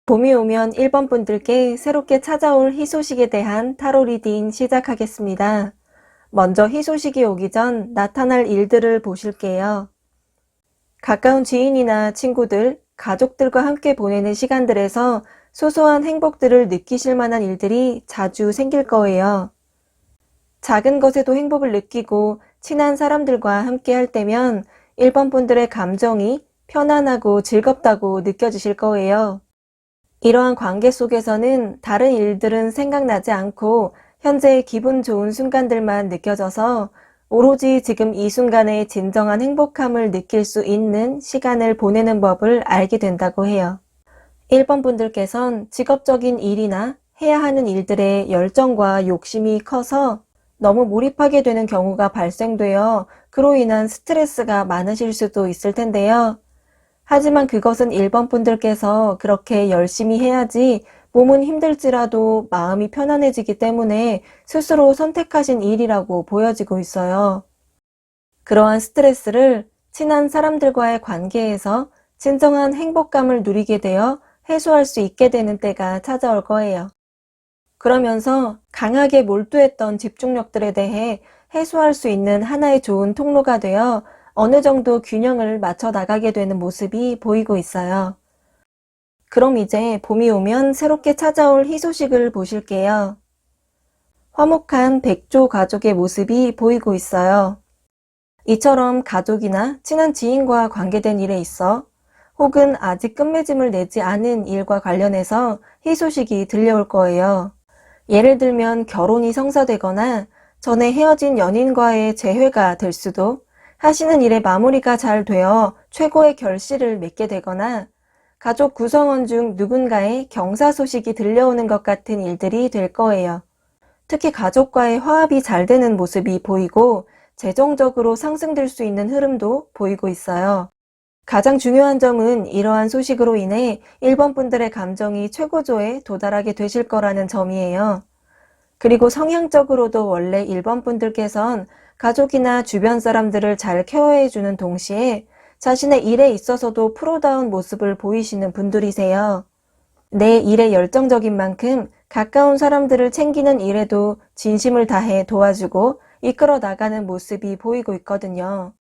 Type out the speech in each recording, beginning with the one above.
봄이 오면 1번 분들께 새롭게 찾아올 희소식에 대한 타로 리딩 시작하겠습니다. 먼저 희소식이 오기 전 나타날 일들을 보실게요. 가까운 지인이나 친구들, 가족들과 함께 보내는 시간들에서 소소한 행복들을 느끼실 만한 일들이 자주 생길 거예요. 작은 것에도 행복을 느끼고 친한 사람들과 함께 할 때면 1번 분들의 감정이 편안하고 즐겁다고 느껴지실 거예요. 이러한 관계 속에서는 다른 일들은 생각나지 않고 현재 기분 좋은 순간들만 느껴져서 오로지 지금 이 순간의 진정한 행복함을 느낄 수 있는 시간을 보내는 법을 알게 된다고 해요. 1번 분들께선 직업적인 일이나 해야 하는 일들에 열정과 욕심이 커서 너무 몰입하게 되는 경우가 발생되어 그로 인한 스트레스가 많으실 수도 있을 텐데요. 하지만 그것은 1번 분들께서 그렇게 열심히 해야지 몸은 힘들지라도 마음이 편안해지기 때문에 스스로 선택하신 일이라고 보여지고 있어요. 그러한 스트레스를 친한 사람들과의 관계에서 진정한 행복감을 누리게 되어 해소할 수 있게 되는 때가 찾아올 거예요. 그러면서 강하게 몰두했던 집중력들에 대해 해소할 수 있는 하나의 좋은 통로가 되어 어느 정도 균형을 맞춰 나가게 되는 모습이 보이고 있어요. 그럼 이제 봄이 오면 새롭게 찾아올 희소식을 보실게요. 화목한 백조 가족의 모습이 보이고 있어요. 이처럼 가족이나 친한 지인과 관계된 일에 있어 혹은 아직 끝맺음을 내지 않은 일과 관련해서 희소식이 들려올 거예요. 예를 들면 결혼이 성사되거나 전에 헤어진 연인과의 재회가 될 수도, 하시는 일의 마무리가 잘 되어 최고의 결실을 맺게 되거나 가족 구성원 중 누군가의 경사 소식이 들려오는 것 같은 일들이 될 거예요. 특히 가족과의 화합이 잘 되는 모습이 보이고 재정적으로 상승될 수 있는 흐름도 보이고 있어요. 가장 중요한 점은 이러한 소식으로 인해 1번 분들의 감정이 최고조에 도달하게 되실 거라는 점이에요. 그리고 성향적으로도 원래 1번 분들께선 가족이나 주변 사람들을 잘 케어해주는 동시에 자신의 일에 있어서도 프로다운 모습을 보이시는 분들이세요. 내 일에 열정적인 만큼 가까운 사람들을 챙기는 일에도 진심을 다해 도와주고 이끌어 나가는 모습이 보이고 있거든요.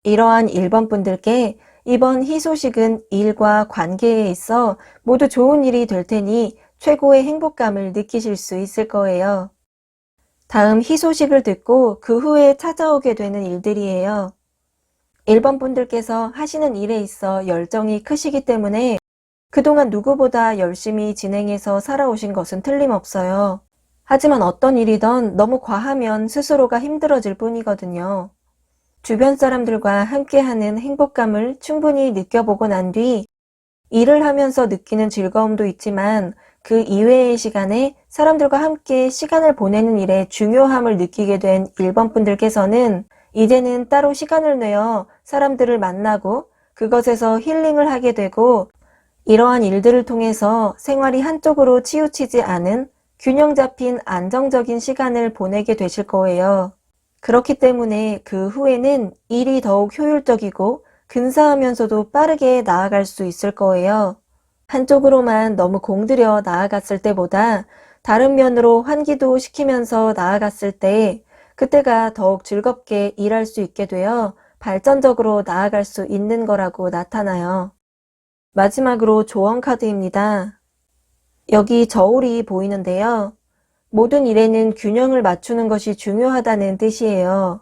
이러한 1번 분들께 이번 희소식은 일과 관계에 있어 모두 좋은 일이 될 테니 최고의 행복감을 느끼실 수 있을 거예요. 다음 희소식을 듣고 그 후에 찾아오게 되는 일들이에요. 1번 분들께서 하시는 일에 있어 열정이 크시기 때문에 그동안 누구보다 열심히 진행해서 살아오신 것은 틀림없어요. 하지만 어떤 일이든 너무 과하면 스스로가 힘들어질 뿐이거든요. 주변 사람들과 함께하는 행복감을 충분히 느껴보고 난 뒤 일을 하면서 느끼는 즐거움도 있지만 그 이외의 시간에 사람들과 함께 시간을 보내는 일의 중요함을 느끼게 된 1번 분들께서는 이제는 따로 시간을 내어 사람들을 만나고 그것에서 힐링을 하게 되고 이러한 일들을 통해서 생활이 한쪽으로 치우치지 않은 균형 잡힌 안정적인 시간을 보내게 되실 거예요. 그렇기 때문에 그 후에는 일이 더욱 효율적이고 근사하면서도 빠르게 나아갈 수 있을 거예요. 한쪽으로만 너무 공들여 나아갔을 때보다 다른 면으로 환기도 시키면서 나아갔을 때 그때가 더욱 즐겁게 일할 수 있게 되어 발전적으로 나아갈 수 있는 거라고 나타나요. 마지막으로 조언 카드입니다. 여기 저울이 보이는데요. 모든 일에는 균형을 맞추는 것이 중요하다는 뜻이에요.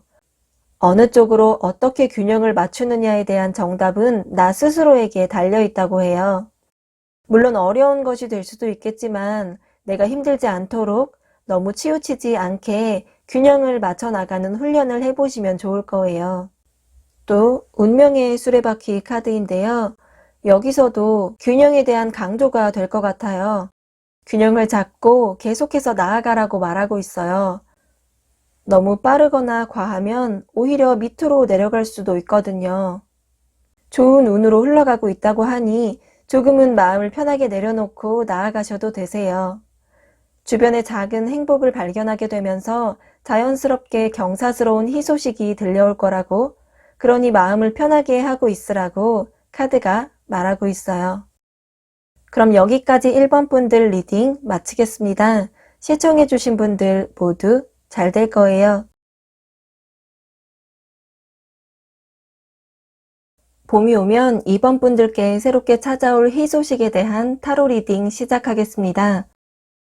어느 쪽으로 어떻게 균형을 맞추느냐에 대한 정답은 나 스스로에게 달려 있다고 해요. 물론 어려운 것이 될 수도 있겠지만 내가 힘들지 않도록 너무 치우치지 않게 균형을 맞춰 나가는 훈련을 해보시면 좋을 거예요. 또 운명의 수레바퀴 카드인데요. 여기서도 균형에 대한 강조가 될 것 같아요. 균형을 잡고 계속해서 나아가라고 말하고 있어요. 너무 빠르거나 과하면 오히려 밑으로 내려갈 수도 있거든요. 좋은 운으로 흘러가고 있다고 하니 조금은 마음을 편하게 내려놓고 나아가셔도 되세요. 주변의 작은 행복을 발견하게 되면서 자연스럽게 경사스러운 희소식이 들려올 거라고, 그러니 마음을 편하게 하고 있으라고 카드가 말하고 있어요. 그럼 여기까지 1번 분들 리딩 마치겠습니다. 시청해주신 분들 모두 잘 될 거예요. 봄이 오면 2번 분들께 새롭게 찾아올 희소식에 대한 타로 리딩 시작하겠습니다.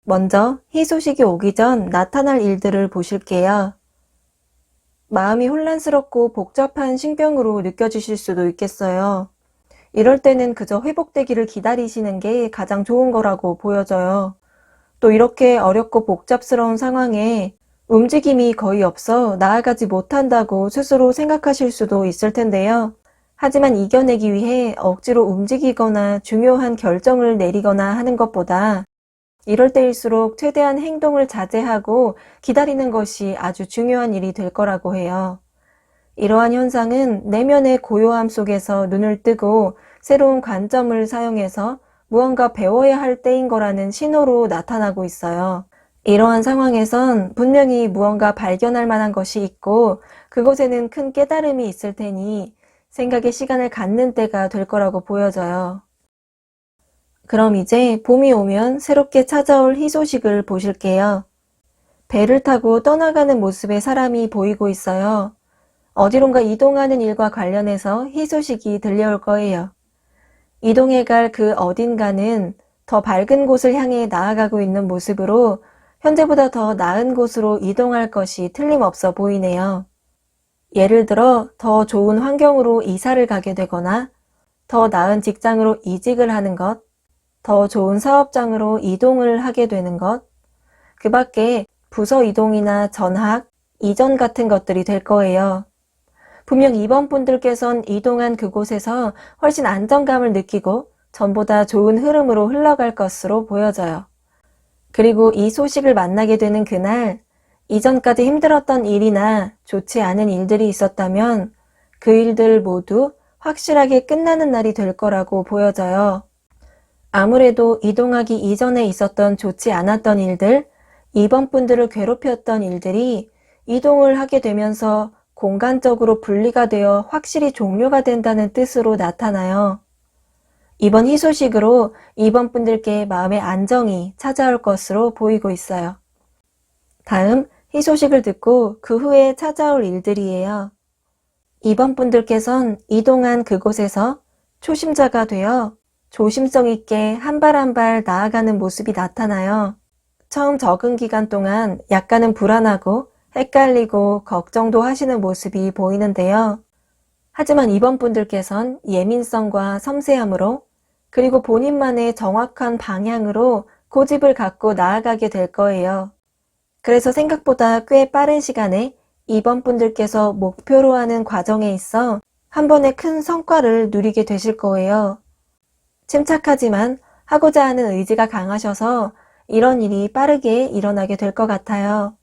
먼저 희소식이 오기 전 나타날 일들을 보실게요. 마음이 혼란스럽고 복잡한 신경으로 느껴지실 수도 있겠어요. 이럴 때는 그저 회복되기를 기다리시는 게 가장 좋은 거라고 보여져요. 또 이렇게 어렵고 복잡스러운 상황에 움직임이 거의 없어 나아가지 못한다고 스스로 생각하실 수도 있을 텐데요. 하지만 이겨내기 위해 억지로 움직이거나 중요한 결정을 내리거나 하는 것보다 이럴 때일수록 최대한 행동을 자제하고 기다리는 것이 아주 중요한 일이 될 거라고 해요. 이러한 현상은 내면의 고요함 속에서 눈을 뜨고 새로운 관점을 사용해서 무언가 배워야 할 때인 거라는 신호로 나타나고 있어요. 이러한 상황에선 분명히 무언가 발견할 만한 것이 있고 그곳에는 큰 깨달음이 있을 테니 생각의 시간을 갖는 때가 될 거라고 보여져요. 그럼 이제 봄이 오면 새롭게 찾아올 희소식을 보실게요. 배를 타고 떠나가는 모습의 사람이 보이고 있어요. 어디론가 이동하는 일과 관련해서 희소식이 들려올 거예요. 이동해 갈 그 어딘가는 더 밝은 곳을 향해 나아가고 있는 모습으로 현재보다 더 나은 곳으로 이동할 것이 틀림없어 보이네요. 예를 들어 더 좋은 환경으로 이사를 가게 되거나 더 나은 직장으로 이직을 하는 것, 더 좋은 사업장으로 이동을 하게 되는 것, 그 밖에 부서 이동이나 전학, 이전 같은 것들이 될 거예요. 분명 이번 분들께선 이동한 그곳에서 훨씬 안정감을 느끼고 전보다 좋은 흐름으로 흘러갈 것으로 보여져요. 그리고 이 소식을 만나게 되는 그날, 이전까지 힘들었던 일이나 좋지 않은 일들이 있었다면 그 일들 모두 확실하게 끝나는 날이 될 거라고 보여져요. 아무래도 이동하기 이전에 있었던 좋지 않았던 일들, 이번 분들을 괴롭혔던 일들이 이동을 하게 되면서 공간적으로 분리가 되어 확실히 종료가 된다는 뜻으로 나타나요. 이번 희소식으로 이번 분들께 마음의 안정이 찾아올 것으로 보이고 있어요. 다음 희소식을 듣고 그 후에 찾아올 일들이에요. 이번 분들께선 이동한 그곳에서 초심자가 되어 조심성 있게 한 발 한 발 나아가는 모습이 나타나요. 처음 적응 기간 동안 약간은 불안하고 헷갈리고 걱정도 하시는 모습이 보이는데요. 하지만 이번 분들께선 예민성과 섬세함으로 그리고 본인만의 정확한 방향으로 고집을 갖고 나아가게 될 거예요. 그래서 생각보다 꽤 빠른 시간에 이번 분들께서 목표로 하는 과정에 있어 한 번에 큰 성과를 누리게 되실 거예요. 침착하지만 하고자 하는 의지가 강하셔서 이런 일이 빠르게 일어나게 될 것 같아요.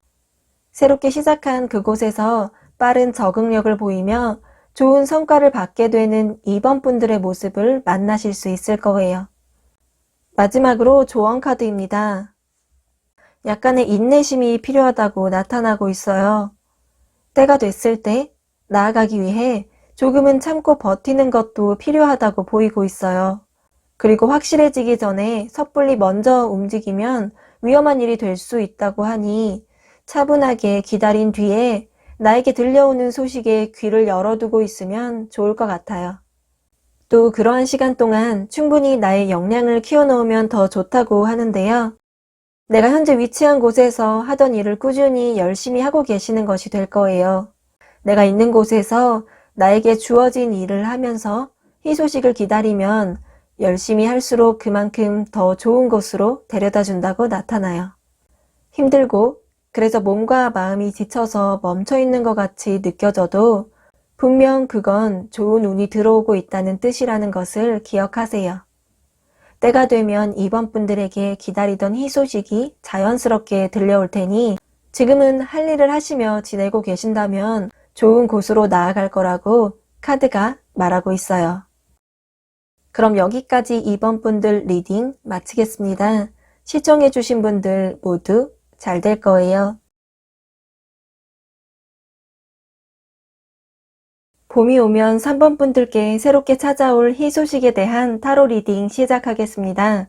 새롭게 시작한 그곳에서 빠른 적응력을 보이며 좋은 성과를 받게 되는 이번 분들의 모습을 만나실 수 있을 거예요. 마지막으로 조언 카드입니다. 약간의 인내심이 필요하다고 나타나고 있어요. 때가 됐을 때 나아가기 위해 조금은 참고 버티는 것도 필요하다고 보이고 있어요. 그리고 확실해지기 전에 섣불리 먼저 움직이면 위험한 일이 될 수 있다고 하니 차분하게 기다린 뒤에 나에게 들려오는 소식에 귀를 열어두고 있으면 좋을 것 같아요. 또 그러한 시간 동안 충분히 나의 역량을 키워놓으면 더 좋다고 하는데요. 내가 현재 위치한 곳에서 하던 일을 꾸준히 열심히 하고 계시는 것이 될 거예요. 내가 있는 곳에서 나에게 주어진 일을 하면서 희소식을 기다리면 열심히 할수록 그만큼 더 좋은 곳으로 데려다 준다고 나타나요. 힘들고 그래서 몸과 마음이 지쳐서 멈춰 있는 것 같이 느껴져도 분명 그건 좋은 운이 들어오고 있다는 뜻이라는 것을 기억하세요. 때가 되면 이번 분들에게 기다리던 희소식이 자연스럽게 들려올 테니 지금은 할 일을 하시며 지내고 계신다면 좋은 곳으로 나아갈 거라고 카드가 말하고 있어요. 그럼 여기까지 이번 분들 리딩 마치겠습니다. 시청해주신 분들 모두 잘 될 거예요. 봄이 오면 3번 분들께 새롭게 찾아올 희소식에 대한 타로 리딩 시작하겠습니다.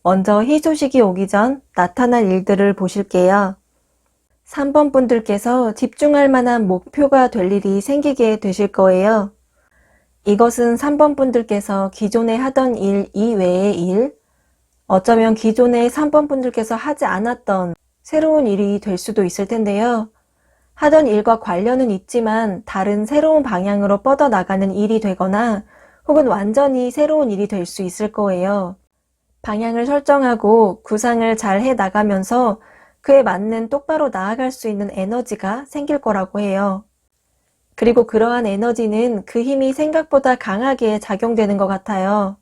먼저 희소식이 오기 전 나타날 일들을 보실게요. 3번 분들께서 집중할 만한 목표가 될 일이 생기게 되실 거예요. 이것은 3번 분들께서 기존에 하던 일 이외의 일, 어쩌면 기존에 3번 분들께서 하지 않았던 새로운 일이 될 수도 있을 텐데요. 하던 일과 관련은 있지만 다른 새로운 방향으로 뻗어나가는 일이 되거나 혹은 완전히 새로운 일이 될 수 있을 거예요. 방향을 설정하고 구상을 잘 해 나가면서 그에 맞는 똑바로 나아갈 수 있는 에너지가 생길 거라고 해요. 그리고 그러한 에너지는 그 힘이 생각보다 강하게 작용되는 것 같아요.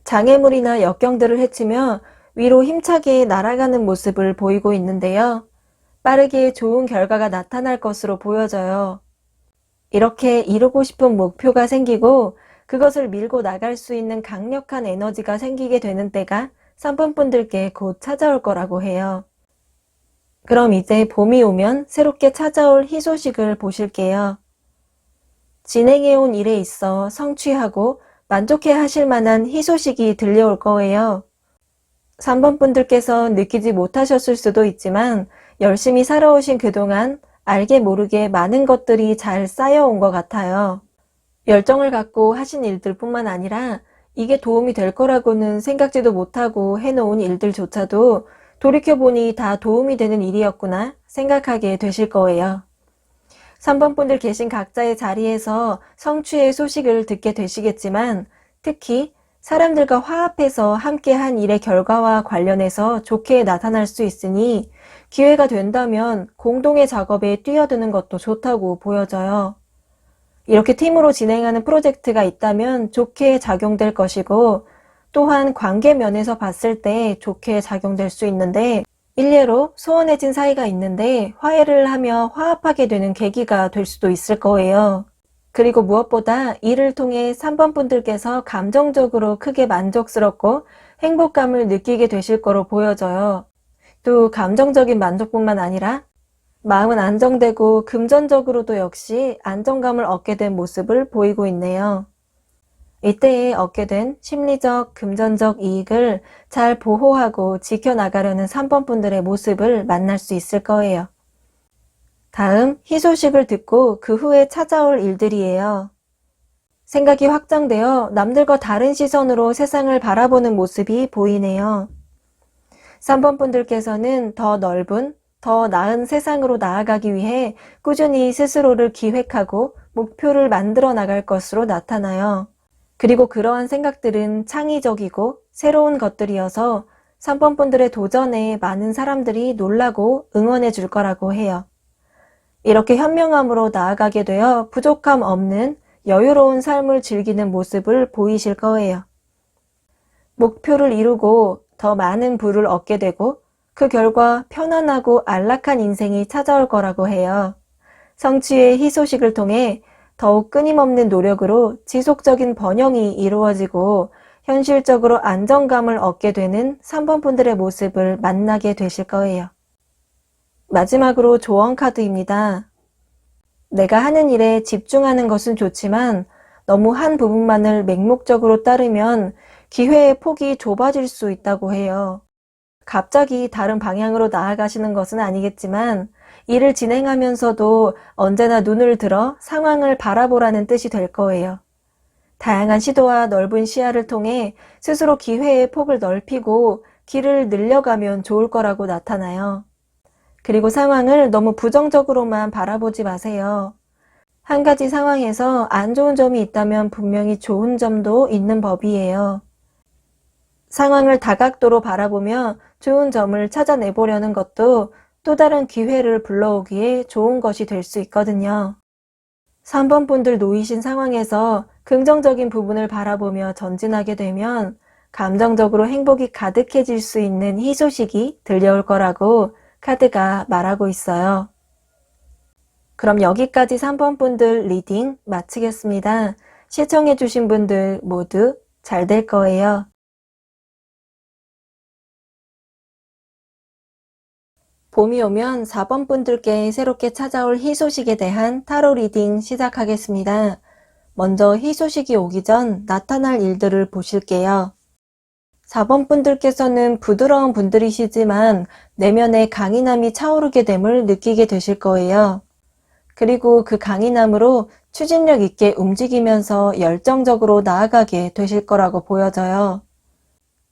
장애물이나 역경들을 헤치며 위로 힘차게 날아가는 모습을 보이고 있는데요. 빠르게 좋은 결과가 나타날 것으로 보여져요. 이렇게 이루고 싶은 목표가 생기고 그것을 밀고 나갈 수 있는 강력한 에너지가 생기게 되는 때가 3번 분들께 곧 찾아올 거라고 해요. 그럼 이제 봄이 오면 새롭게 찾아올 희소식을 보실게요. 진행해온 일에 있어 성취하고 만족해 하실 만한 희소식이 들려올 거예요. 3번 분들께서 느끼지 못하셨을 수도 있지만 열심히 살아오신 그동안 알게 모르게 많은 것들이 잘 쌓여온 것 같아요. 열정을 갖고 하신 일들 뿐만 아니라 이게 도움이 될 거라고는 생각지도 못하고 해놓은 일들조차도 돌이켜보니 다 도움이 되는 일이었구나 생각하게 되실 거예요. 3번 분들 계신 각자의 자리에서 성취의 소식을 듣게 되시겠지만 특히 사람들과 화합해서 함께한 일의 결과와 관련해서 좋게 나타날 수 있으니 기회가 된다면 공동의 작업에 뛰어드는 것도 좋다고 보여져요. 이렇게 팀으로 진행하는 프로젝트가 있다면 좋게 작용될 것이고 또한 관계 면에서 봤을 때 좋게 작용될 수 있는데 일례로 소원해진 사이가 있는데 화해를 하며 화합하게 되는 계기가 될 수도 있을 거예요. 그리고 무엇보다 이를 통해 3번 분들께서 감정적으로 크게 만족스럽고 행복감을 느끼게 되실 거로 보여져요. 또 감정적인 만족뿐만 아니라 마음은 안정되고 금전적으로도 역시 안정감을 얻게 된 모습을 보이고 있네요. 이때에 얻게 된 심리적, 금전적 이익을 잘 보호하고 지켜나가려는 3번 분들의 모습을 만날 수 있을 거예요. 다음 희소식을 듣고 그 후에 찾아올 일들이에요. 생각이 확장되어 남들과 다른 시선으로 세상을 바라보는 모습이 보이네요. 3번 분들께서는 더 넓은, 더 나은 세상으로 나아가기 위해 꾸준히 스스로를 기획하고 목표를 만들어 나갈 것으로 나타나요. 그리고 그러한 생각들은 창의적이고 새로운 것들이어서 3번 분들의 도전에 많은 사람들이 놀라고 응원해 줄 거라고 해요. 이렇게 현명함으로 나아가게 되어 부족함 없는 여유로운 삶을 즐기는 모습을 보이실 거예요. 목표를 이루고 더 많은 부를 얻게 되고 그 결과 편안하고 안락한 인생이 찾아올 거라고 해요. 성취의 희소식을 통해 더욱 끊임없는 노력으로 지속적인 번영이 이루어지고 현실적으로 안정감을 얻게 되는 3번 분들의 모습을 만나게 되실 거예요. 마지막으로 조언 카드입니다. 내가 하는 일에 집중하는 것은 좋지만 너무 한 부분만을 맹목적으로 따르면 기회의 폭이 좁아질 수 있다고 해요. 갑자기 다른 방향으로 나아가시는 것은 아니겠지만 일을 진행하면서도 언제나 눈을 들어 상황을 바라보라는 뜻이 될 거예요. 다양한 시도와 넓은 시야를 통해 스스로 기회의 폭을 넓히고 길을 늘려가면 좋을 거라고 나타나요. 그리고 상황을 너무 부정적으로만 바라보지 마세요. 한 가지 상황에서 안 좋은 점이 있다면 분명히 좋은 점도 있는 법이에요. 상황을 다각도로 바라보며 좋은 점을 찾아내보려는 것도 또 다른 기회를 불러오기에 좋은 것이 될 수 있거든요. 3번 분들 놓이신 상황에서 긍정적인 부분을 바라보며 전진하게 되면 감정적으로 행복이 가득해질 수 있는 희소식이 들려올 거라고 카드가 말하고 있어요. 그럼 여기까지 3번 분들 리딩 마치겠습니다. 시청해주신 분들 모두 잘 될 거예요. 봄이 오면 4번 분들께 새롭게 찾아올 희소식에 대한 타로 리딩 시작하겠습니다. 먼저 희소식이 오기 전 나타날 일들을 보실게요. 4번 분들께서는 부드러운 분들이시지만 내면의 강인함이 차오르게 됨을 느끼게 되실 거예요. 그리고 그 강인함으로 추진력 있게 움직이면서 열정적으로 나아가게 되실 거라고 보여져요.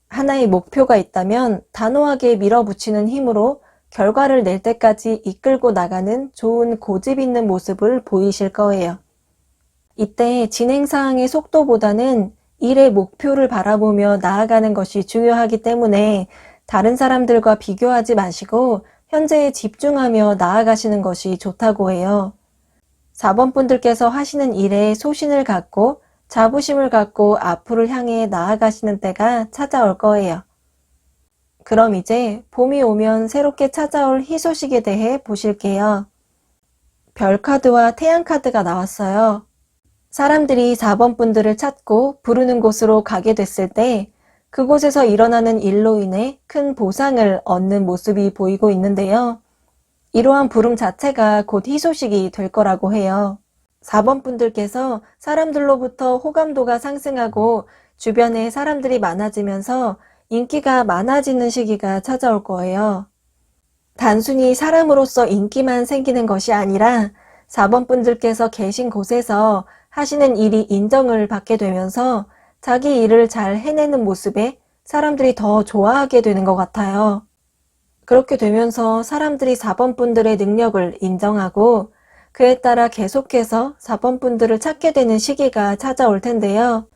하나의 목표가 있다면 단호하게 밀어붙이는 힘으로 결과를 낼 때까지 이끌고 나가는 좋은 고집 있는 모습을 보이실 거예요. 이때 진행사항의 속도보다는 일의 목표를 바라보며 나아가는 것이 중요하기 때문에 다른 사람들과 비교하지 마시고 현재에 집중하며 나아가시는 것이 좋다고 해요. 4번 분들께서 하시는 일에 소신을 갖고 자부심을 갖고 앞으로 향해 나아가시는 때가 찾아올 거예요. 그럼 이제 봄이 오면 새롭게 찾아올 희소식에 대해 보실게요. 별 카드와 태양 카드가 나왔어요. 사람들이 4번 분들을 찾고 부르는 곳으로 가게 됐을 때 그곳에서 일어나는 일로 인해 큰 보상을 얻는 모습이 보이고 있는데요. 이러한 부름 자체가 곧 희소식이 될 거라고 해요. 4번 분들께서 사람들로부터 호감도가 상승하고 주변에 사람들이 많아지면서 인기가 많아지는 시기가 찾아올 거예요. 단순히 사람으로서 인기만 생기는 것이 아니라 4번 분들께서 계신 곳에서 하시는 일이 인정을 받게 되면서 자기 일을 잘 해내는 모습에 사람들이 더 좋아하게 되는 것 같아요. 그렇게 되면서 사람들이 4번 분들의 능력을 인정하고 그에 따라 계속해서 4번 분들을 찾게 되는 시기가 찾아올 텐데요.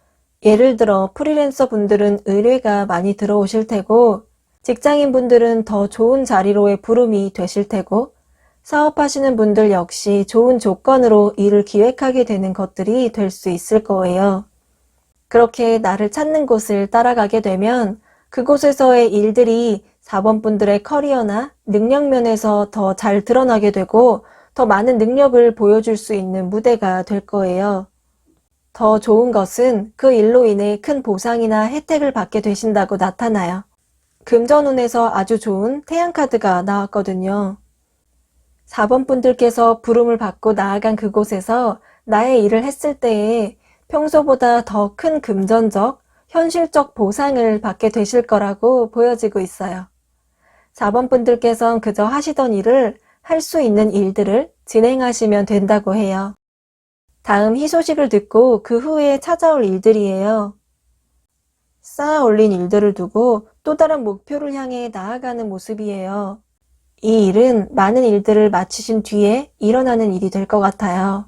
예를 들어 프리랜서 분들은 의뢰가 많이 들어오실 테고 직장인 분들은 더 좋은 자리로의 부름이 되실 테고 사업하시는 분들 역시 좋은 조건으로 일을 기획하게 되는 것들이 될 수 있을 거예요. 그렇게 나를 찾는 곳을 따라가게 되면 그곳에서의 일들이 4번 분들의 커리어나 능력 면에서 더 잘 드러나게 되고 더 많은 능력을 보여줄 수 있는 무대가 될 거예요. 더 좋은 것은 그 일로 인해 큰 보상이나 혜택을 받게 되신다고 나타나요. 금전운에서 아주 좋은 태양카드가 나왔거든요. 4번 분들께서 부름을 받고 나아간 그곳에서 나의 일을 했을 때에 평소보다 더 큰 금전적, 현실적 보상을 받게 되실 거라고 보여지고 있어요. 4번 분들께선 그저 하시던 일을 할 수 있는 일들을 진행하시면 된다고 해요. 다음 희소식을 듣고 그 후에 찾아올 일들이에요. 쌓아 올린 일들을 두고 또 다른 목표를 향해 나아가는 모습이에요. 이 일은 많은 일들을 마치신 뒤에 일어나는 일이 될 것 같아요.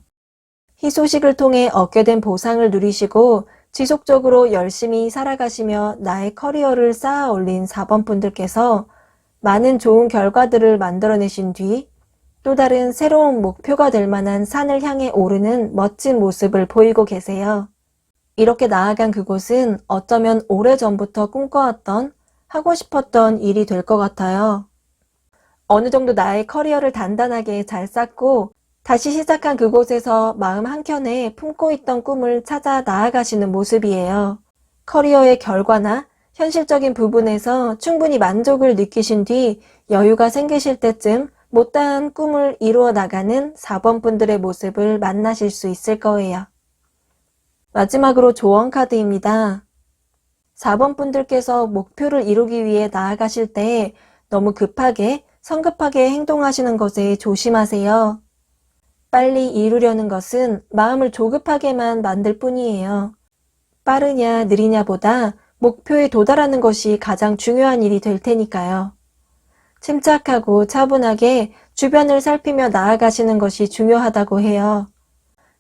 희소식을 통해 얻게 된 보상을 누리시고 지속적으로 열심히 살아가시며 나의 커리어를 쌓아 올린 4번 분들께서 많은 좋은 결과들을 만들어내신 뒤 또 다른 새로운 목표가 될 만한 산을 향해 오르는 멋진 모습을 보이고 계세요. 이렇게 나아간 그곳은 어쩌면 오래전부터 꿈꿔왔던 하고 싶었던 일이 될 것 같아요. 어느 정도 나의 커리어를 단단하게 잘 쌓고 다시 시작한 그곳에서 마음 한켠에 품고 있던 꿈을 찾아 나아가시는 모습이에요. 커리어의 결과나 현실적인 부분에서 충분히 만족을 느끼신 뒤 여유가 생기실 때쯤 못다한 꿈을 이루어 나가는 4번 분들의 모습을 만나실 수 있을 거예요. 마지막으로 조언 카드입니다. 4번 분들께서 목표를 이루기 위해 나아가실 때 너무 급하게 성급하게 행동하시는 것에 조심하세요. 빨리 이루려는 것은 마음을 조급하게만 만들 뿐이에요. 빠르냐 느리냐보다 목표에 도달하는 것이 가장 중요한 일이 될 테니까요. 침착하고 차분하게 주변을 살피며 나아가시는 것이 중요하다고 해요.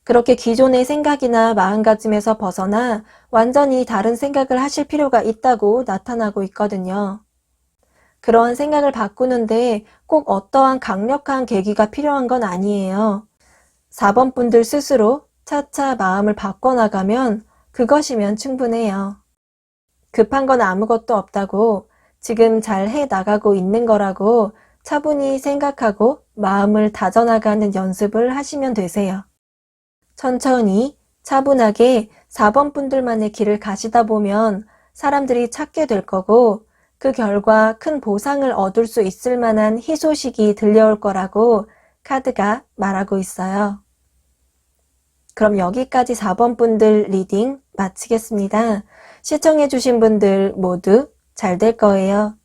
그렇게 기존의 생각이나 마음가짐에서 벗어나 완전히 다른 생각을 하실 필요가 있다고 나타나고 있거든요. 그런 생각을 바꾸는데 꼭 어떠한 강력한 계기가 필요한 건 아니에요. 4번 분들 스스로 차차 마음을 바꿔나가면 그것이면 충분해요. 급한 건 아무것도 없다고 지금 잘 해나가고 있는 거라고 차분히 생각하고 마음을 다져나가는 연습을 하시면 되세요. 천천히 차분하게 4번 분들만의 길을 가시다 보면 사람들이 찾게 될 거고 그 결과 큰 보상을 얻을 수 있을 만한 희소식이 들려올 거라고 카드가 말하고 있어요. 그럼 여기까지 4번 분들 리딩 마치겠습니다. 시청해주신 분들 모두 잘 될 거예요.